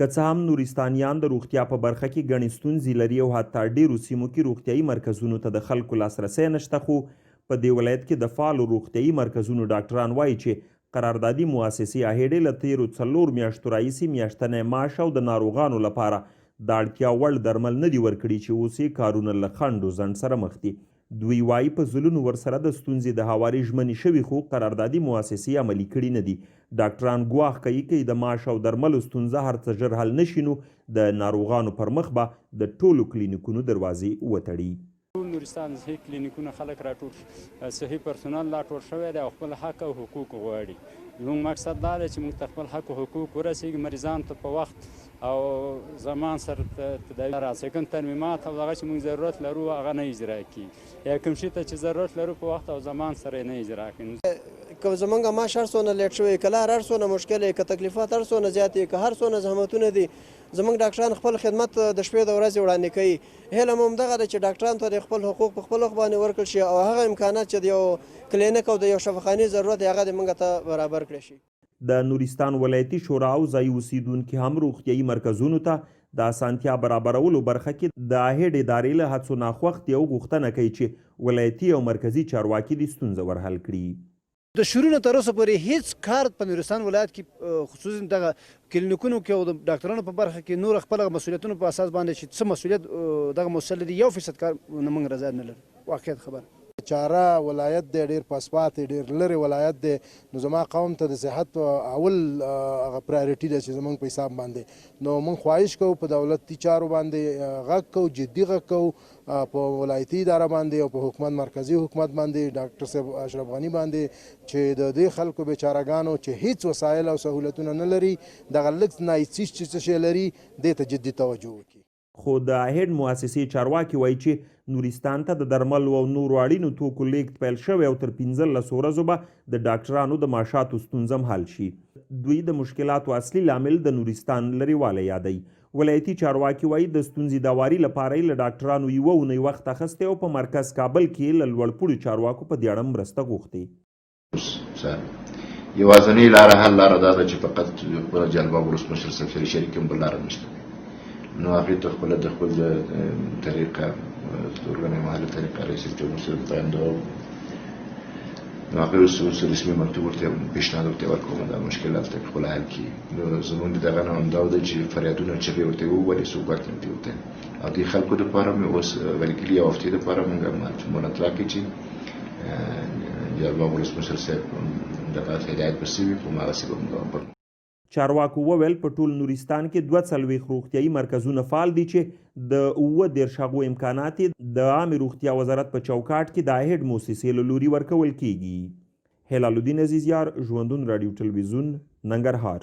که څه هم نورستانیان د روغتیا په برخه کې ګڼې ستونزې لري او حتی ډیرو سیمو کې روغتیایي مرکزونو ته د خلکو لاسرسی نشته، خو په دې ولایت کې د فعالو روغتیایي مرکزونو ډاکټران وایي چې قراردادي مؤسسې اهیډې له تیرو 4 میاشتو راهیسې میاشتنی معاش او د ناروغانو لپاره د اړتیا وړ درمل نه دي ورکړي چې اوس یې کارونه له خنډ و ځنډ سره مخ دي. دوی وایي په ځلونو ورسره د ستونزې د هواري ژمنې شوي خو قراردادي مؤسسې عملي کړي نه دي. ډاکټران ګواښ کوي که د معاش او درملو ستونزه هر څه ژر حل نشي نو د ناروغانو پر مخ به د ټولو کلینیکونو دروازې وتړي. ټول نورستان صحي کلینیکونه خلک راټول صحي پرسونل راټول شوی دی او خپل حق او حقوق غواړي. زموږ مقصد دا دی چې موږ ته خپل حق او حقوق ورسېږي، مریضانو ته په وخت او زمان سره تداوي راسي. کوم ترمیمات او هغه چې موږ ضرورت لرو هغه نه اجرا کیږي، یا کوم شي ته چې ضرورت لرو په وخت او زمان سره نه اجرا کیږي. که زمونږ معاش هر څونه لیټ شوی، که لار هر څونه مشکل که تکلیفات هر څونه زیات که هر څونه زحمتونه دي، زمونږ ډاکټران خپل خدمت د شپې د ورځې وړاندې کوي. هیله مو همدغه ده چې ډاکټرانو ته د خپل حقوق په خپل وخت باندې ورکړل شي او هغه امکانات چې د یو کلینیک او د یو شفاخانې ضرورت هغه د موږ ته برابر کړی شي. د نورستان ولایتي شورا او ځایي اوسیدونکي هم روغتیایي مرکزونو ته د اسانتیا برابرولو برخه کې د اهیډ ادارې له هڅو ناخوښتې او غوښتنه کوي چې ولایتي او مرکزي چارواکي د ستونزه ورحل کړي. د شروع نه تر اوسه پورې هیڅ کار په نورستان ولایت کې خصوصا دغه کلینیکونو کې او د ډاکټرانو په برخه کې نور خپل مسؤلیتونو په اساس باندې چې څه مسؤلیت دغه مسؤل دي 1% کار نه موږ رضا نه لرو. واقعیت خبر چاره ولایت دی ډیر پاسپات ډیر لري ولایت دی، نو زما قوم ته د صحت اول هغه پرایورټي ده چې زمونږ په حساب باندې نو موږ خواهش کوو په دولتي چارو باندې غږ کوو، جدي غږ کوو په ولایتي اداره باندې او په حکومت مرکزي حکومت باندې ډاکټر صاحب اشرف غني باندې چې د دې خلکو بیچارهګانو چې هیڅ وسایل او سهولتونه نه لري دغه لږ نایسیس چې څه شی لري دې ته جدي توجه وکړي. خو د اهیډ مؤسسې چارواکي وایي چې نورستان ته د درملو او نورو اړینو توکو لیږد پیل شوی او تر 15 ورځو به د ډاکټرانو د معاشاتو ستونزه هم حل شي. دوی د مشکلاتو اصلي لامل د نورستان لرېوالی یادوي. ولایتي چارواکي وایي د ستونزې د هواري لپاره یې له ډاکټرانو 1 اونۍ وخت اخیستی او په مرکز کابل کې له لوړپوړو چارواکو په دې اړه مرسته غوښتې. یوازینۍ لاره حل لاره دا ده چې فقط خپله جلباب ولسمشر سفیر شریک هم بل لاره نشته، نو هغې ته خپله د خپل طریقه ستورګنې محلي طریقه رئیس جمهور ته پیغام نو هغې اوس رسمي مکتوب ورته پیشنهاد ورته ورکوم دا مشکلات ته خپله حل کړي. نو زموږ د دغه نه همدا ده چې فریادونه چغې ورته وویلې څوک ورته نه ورته او دې خلکو دپاره مې اوس ولیکلي یو هفتې دپاره موږ مونتلا کړي چې جلباب ولسمشر صاحب دغه هدایت به شوي په هماغسې به موږ چارواکو وویل په ټول نورستان کې 42 روغتیایي مرکزونه فعال دي چې د 37 هغو امکانات د عامې روغتیا وزارت په چوکاټ کې د اهیډ موسسې له لوري ورکول کیږي. هلال الدین عزیزیار، ژوندون راډیو ټلویزیون، ننګرهار.